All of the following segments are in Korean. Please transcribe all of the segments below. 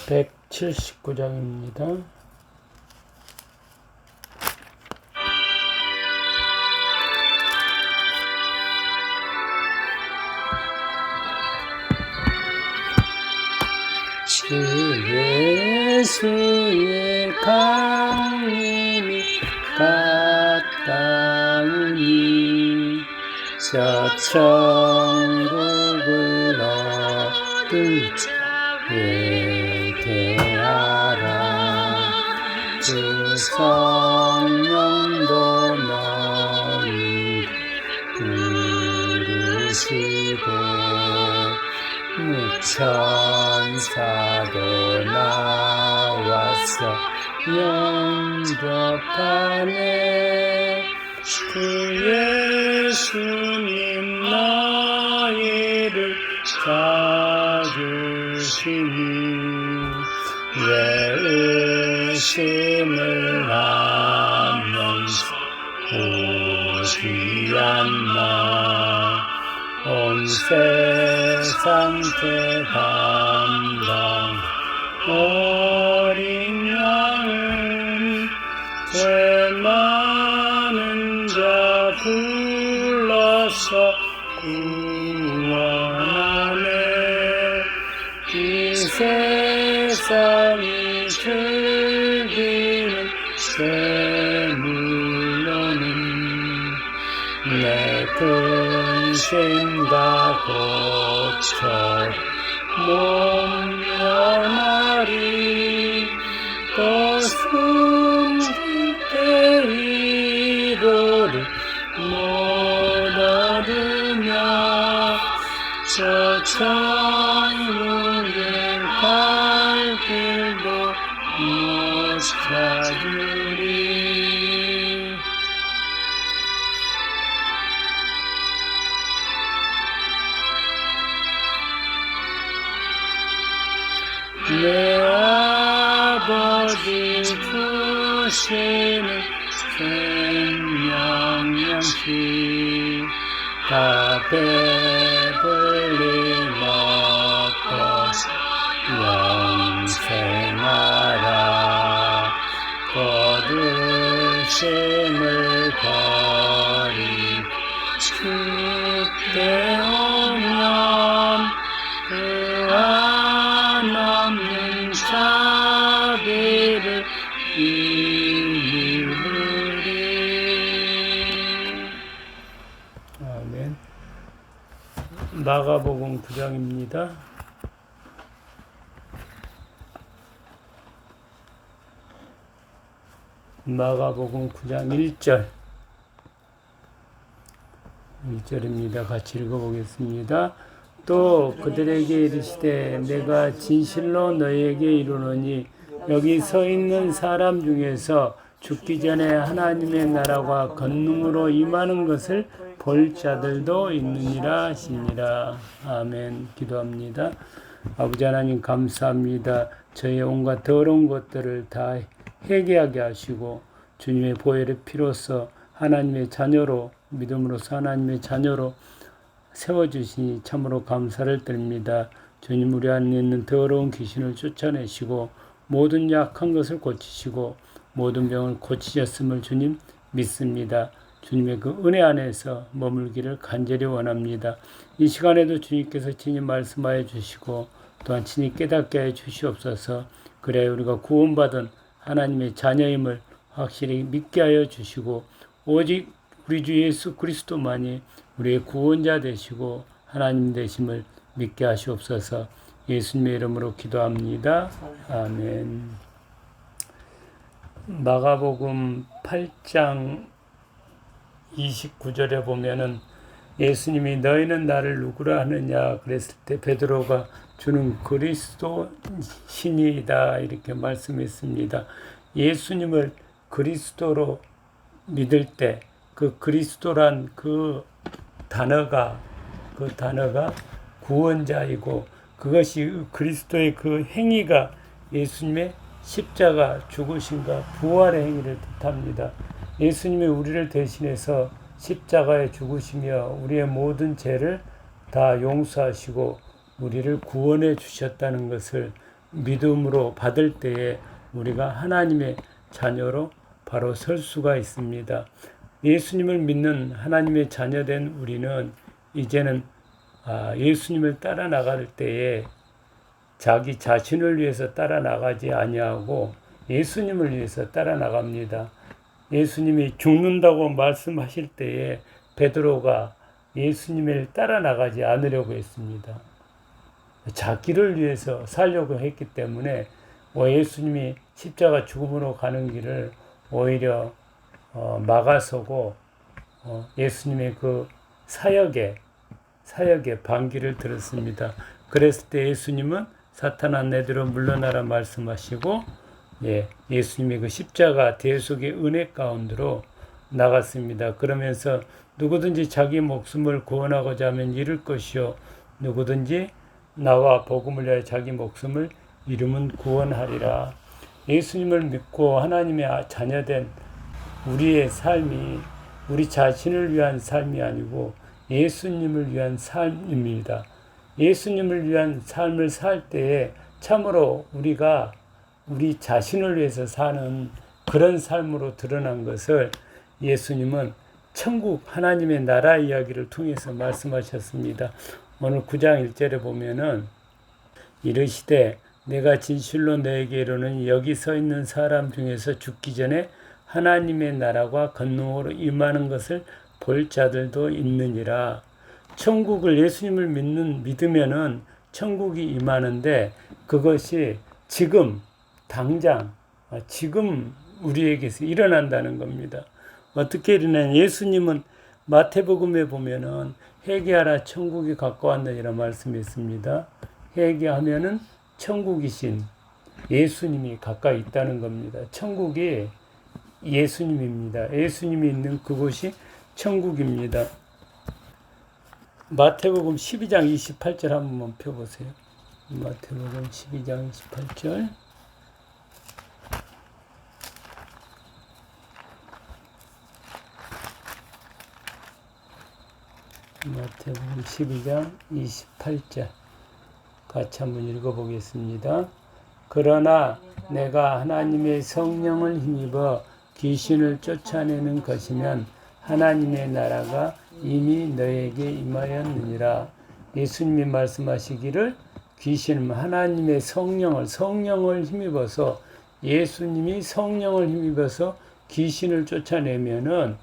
179장입니다. 주 예수의 강림이 가까우니 저 천국을 얻을 자 회개하라. 주 성령도 너희 부르시고 천사도 나와서 영접하네. 그 예수님 너희를 찾으시니 왜 의심을 하면서 오지 않나. 온 세상 대담당 어린 양을 죄 많은 자 불러서 구원하네. 이 세상이 즐기는 재물로는 내 근심과 고쳐 몸 면하리. 또 숨길 때 위로를 못 얻으며 저 천국의 갈 길도 못 찾으리. 내 아버지 주시는 생명양식 다 배불리 먹고 영생하라. 거두심을 버리고 주께 오면 그 한없는 자비를 이루리. 아멘. 마가복음 9장입니다. 마가복음 9장 1절입니다. 같이 읽어보겠습니다. 또 그들에게 이르시되 내가 진실로 너희에게 이르노니 여기 서 있는 사람 중에서 죽기 전에 하나님의 나라가 권능으로 임하는 것을 볼 자들도 있느니라 하시니라. 아멘. 기도합니다. 아버지 하나님 감사합니다. 저의 온갖 더러운 것들을 다 회개하게 하시고 주님의 보혈의 피로써 하나님의 자녀로 믿음으로써 하나님의 자녀로 세워주시니 참으로 감사를 드립니다. 주님 우리 안에 있는 더러운 귀신을 쫓아내시고 모든 약한 것을 고치시고 모든 병을 고치셨음을 주님 믿습니다. 주님의 그 은혜 안에서 머물기를 간절히 원합니다. 이 시간에도 주님께서 친히 말씀하여 주시고 또한 친히 깨닫게 해 주시옵소서. 그래야 우리가 구원받은 하나님의 자녀임을 확실히 믿게 하여 주시고 오직 우리 주 예수 그리스도만이 우리의 구원자 되시고 하나님 되심을 믿게 하시옵소서. 예수님의 이름으로 기도합니다. 아멘. 마가복음 8장 29절에 보면은 예수님이 너희는 나를 누구라 하느냐 그랬을 때 베드로가 주는 그리스도 신이다 이렇게 말씀했습니다. 예수님을 그리스도로 믿을 때 그 그리스도란 그 단어가 구원자이고 그것이 그리스도의 그 행위가 예수님의 십자가 죽으심과 부활의 행위를 뜻합니다. 예수님이 우리를 대신해서 십자가에 죽으시며 우리의 모든 죄를 다 용서하시고 우리를 구원해 주셨다는 것을 믿음으로 받을 때에 우리가 하나님의 자녀로 바로 설 수가 있습니다. 예수님을 믿는 하나님의 자녀된 우리는 이제는 예수님을 따라 나갈 때에 자기 자신을 위해서 따라 나가지 아니하고 예수님을 위해서 따라 나갑니다. 예수님이 죽는다고 말씀하실 때에 베드로가 예수님을 따라 나가지 않으려고 했습니다. 자기를 위해서 살려고 했기 때문에 예수님이 십자가 죽음으로 가는 길을 오히려 막아서고 예수님의 그 사역에 반기를 들었습니다. 그랬을 때 예수님은 사탄아 내게로 물러나라 말씀하시고 예수님의 그 십자가 대속의 은혜 가운데로 나갔습니다. 그러면서 누구든지 자기 목숨을 구원하고자 하면 잃을 것이요 누구든지 나와 복음을 위하여 자기 목숨을 잃으면 구원하리라. 예수님을 믿고 하나님의 자녀된 우리의 삶이 우리 자신을 위한 삶이 아니고 예수님을 위한 삶입니다. 예수님을 위한 삶을 살 때에 참으로 우리가 우리 자신을 위해서 사는 그런 삶으로 드러난 것을 예수님은 천국 하나님의 나라 이야기를 통해서 말씀하셨습니다. 오늘 9장 1절에 보면은 이르시되 내가 진실로 너에게 이르노니 여기 서 있는 사람 중에서 죽기 전에 하나님의 나라가 권능으로 임하는 것을 볼 자들도 있느니라. 천국을 예수님을 믿으면은 천국이 임하는데 그것이 지금 당장 지금 우리에게서 일어난다는 겁니다. 어떻게 일어나냐? 예수님은 마태복음에 보면은 회개하라 천국이 가까웠느니라 말씀했습니다. 회개하면은 천국이신 예수님이 가까이 있다는 겁니다. 천국이 예수님입니다. 예수님이 있는 그곳이 천국입니다. 마태복음 12장 28절 한번 펴보세요. 마태복음 12장 28절. 마태복음 12장 28절 같이 한번 읽어보겠습니다. 그러나 내가 하나님의 성령을 힘입어 귀신을 쫓아내는 것이면 하나님의 나라가 이미 너에게 임하였느니라. 예수님이 말씀하시기를 귀신은 하나님의 성령을 힘입어서 예수님이 성령을 힘입어서 귀신을 쫓아내면은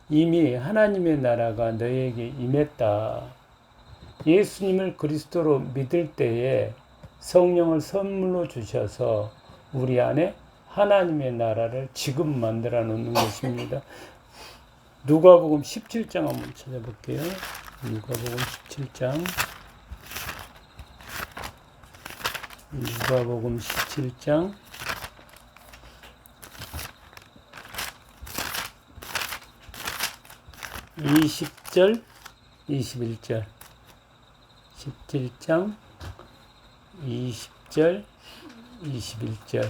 이미 하나님의 나라가 너에게 임했다. 예수님을 그리스도로 믿을 때에 성령을 선물로 주셔서 우리 안에 하나님의 나라를 지금 만들어 놓는 것입니다. 누가복음 17장 한번 찾아볼게요. 누가복음 17장. 누가복음 17장. 20절, 21절. 17장 20절, 21절.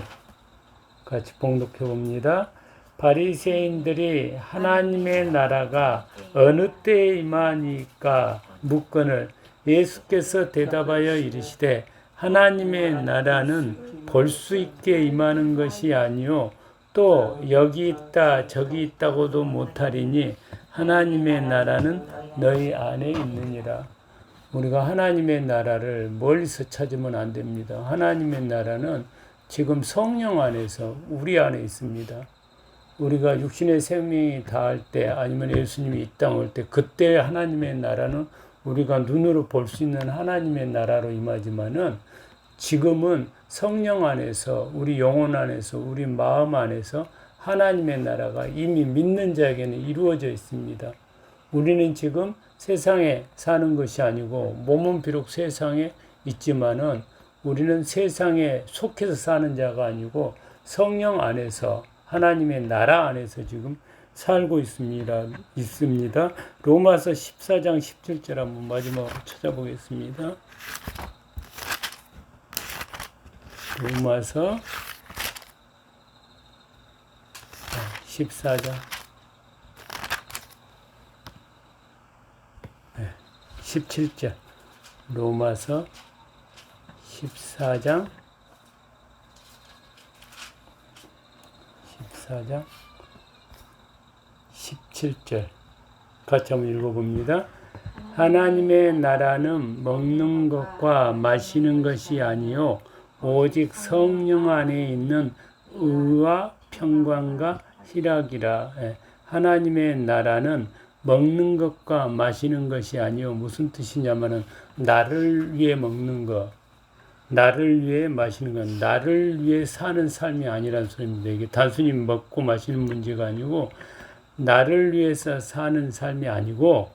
같이 봉독해 봅니다. 바리새인들이 하나님의 나라가 어느 때에 임하니까 묻거늘 예수께서 대답하여 이르시되 하나님의 나라는 볼 수 있게 임하는 것이 아니요 또 여기 있다 저기 있다고도 못하리니 하나님의 나라는 너희 안에 있느니라. 우리가 하나님의 나라를 멀리서 찾으면 안 됩니다. 하나님의 나라는 지금 성령 안에서 우리 안에 있습니다. 우리가 육신의 생명이 다할 때 아니면 예수님이 이 땅 올 때 그때 하나님의 나라는 우리가 눈으로 볼 수 있는 하나님의 나라로 임하지만은 지금은 성령 안에서 우리 영혼 안에서 우리 마음 안에서 하나님의 나라가 이미 믿는 자에게는 이루어져 있습니다. 우리는 지금 세상에 사는 것이 아니고 몸은 비록 세상에 있지만은 우리는 세상에 속해서 사는 자가 아니고 성령 안에서 하나님의 나라 안에서 지금 살고 있습니다. 로마서 14장 17절 한번 마지막으로 찾아보겠습니다. 로마서 14장 17절. 로마서 14장 14장 17절 같이 한번 읽어봅니다. 하나님의 나라는 먹는 것과 마시는 것이 아니요 오직 성령 안에 있는 의와 평강과 희락이라. 하나님의 나라는 먹는 것과 마시는 것이 아니요 무슨 뜻이냐면은 나를 위해 먹는 것, 나를 위해 마시는 것, 나를 위해 사는 삶이 아니라는 소리입니다. 이게 단순히 먹고 마시는 문제가 아니고 나를 위해서 사는 삶이 아니고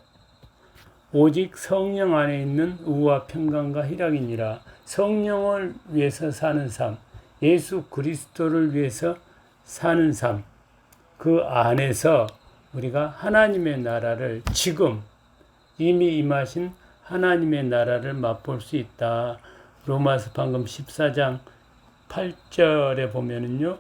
오직 성령 안에 있는 의와 평강과 희락이니라. 성령을 위해서 사는 삶, 예수 그리스도를 위해서 사는 삶, 그 안에서 우리가 하나님의 나라를 지금 이미 임하신 하나님의 나라를 맛볼 수 있다. 로마서 방금 14장 8절에 보면은요,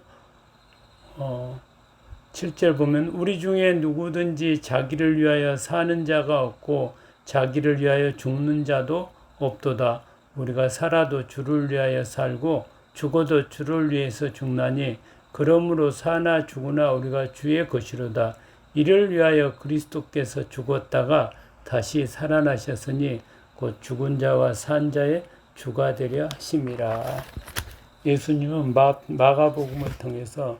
7절 보면 우리 중에 누구든지 자기를 위하여 사는 자가 없고 자기를 위하여 죽는 자도 없도다. 우리가 살아도 주를 위하여 살고 죽어도 주를 위해서 죽나니 그러므로 사나 죽으나 우리가 주의 것이로다. 이를 위하여 그리스도께서 죽었다가 다시 살아나셨으니 곧 죽은 자와 산 자의 주가 되려 하심이라. 예수님은 마가복음을 통해서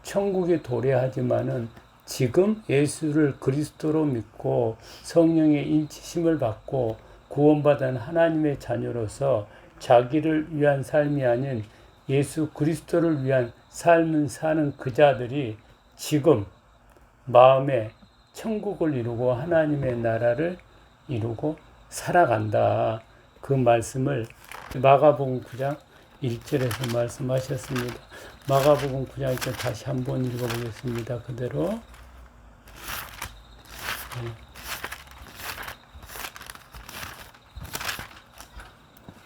천국에 도래하지만은 지금 예수를 그리스도로 믿고 성령의 인치심을 받고 구원받은 하나님의 자녀로서 자기를 위한 삶이 아닌 예수 그리스도를 위한 삶을 사는 그 자들이 지금 마음에 천국을 이루고 하나님의 나라를 이루고 살아간다. 그 말씀을 마가복음 9장 1절에서 말씀하셨습니다. 마가복음 9장 1절 다시 한번 읽어보겠습니다. 그대로.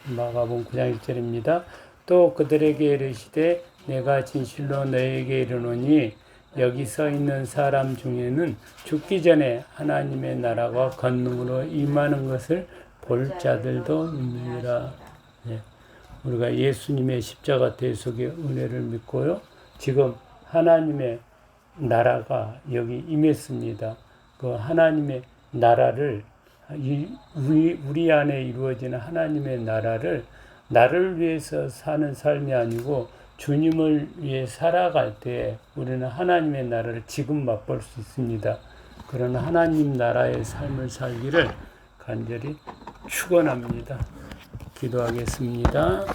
마가복음 9장 1절입니다. 또 그들에게 이르시되 내가 진실로 너희에게 이르노니 여기 서 있는 사람 중에는 죽기 전에 하나님의 나라가 권능으로 임하는 것을 볼 자들도 있느니라. 우리가 예수님의 십자가 대속의 은혜를 믿고요. 지금 하나님의 나라가 여기 임했습니다. 그 하나님의 나라를 우리 안에 이루어지는 하나님의 나라를 나를 위해서 사는 삶이 아니고 주님을 위해 살아갈 때 우리는 하나님의 나라를 지금 맛볼 수 있습니다. 그런 하나님 나라의 삶을 살기를 간절히 축원합니다. 기도하겠습니다.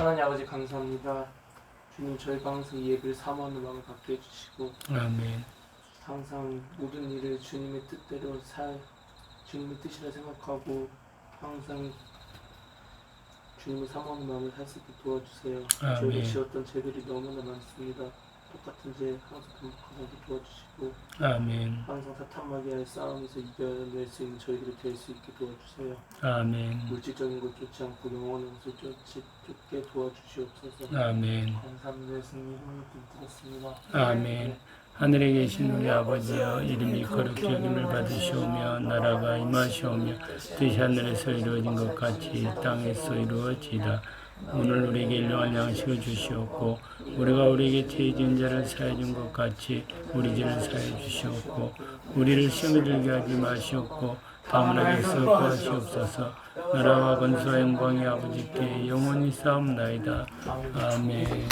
하나님 아버지 감사합니다. 주님 저희가 항상 이 예배를 사모하는 마음을 갖게 해주시고 아멘. 항상 모든 일을 주님의 뜻대로 주님의 뜻이라 생각하고 항상 주님을 사모하는 마음을 할 수 있게 도와주세요. 아멘. 저희가 지었던 죄들이 너무나 많습니다. 똑같은 죄 항상 반복하게 도와주시고 아멘. 항상 사탄마귀와의 싸움에서 이겨낼 수 있는 저희들이 될 수 있게 도와주세요. 아멘. 물질적인 것 쫓지 않고 영원한 것을 쫓게 도와주시옵소서. 아멘. 감사합니다. 예수님 이름으로 기도드렸습니다. 아멘. 하늘에 계신 우리 아버지여, 이름이 거룩히 여김을 받으시오며 나라가 임하시오며 뜻이 하늘에서 이루어진 것 같이 땅에서 이루어지이다. 오늘 우리에게 일용할 양식을 주시옵고 우리가 우리에게 죄 지은 자를 사해 준 것 같이 우리 죄를 사해 주시옵고 우리를 시험에 들게 하지 마시옵고 다만 악에서 구하시옵소서. 나라와 권세와 영광이 아버지께 영원히 싸움나이다. 아멘.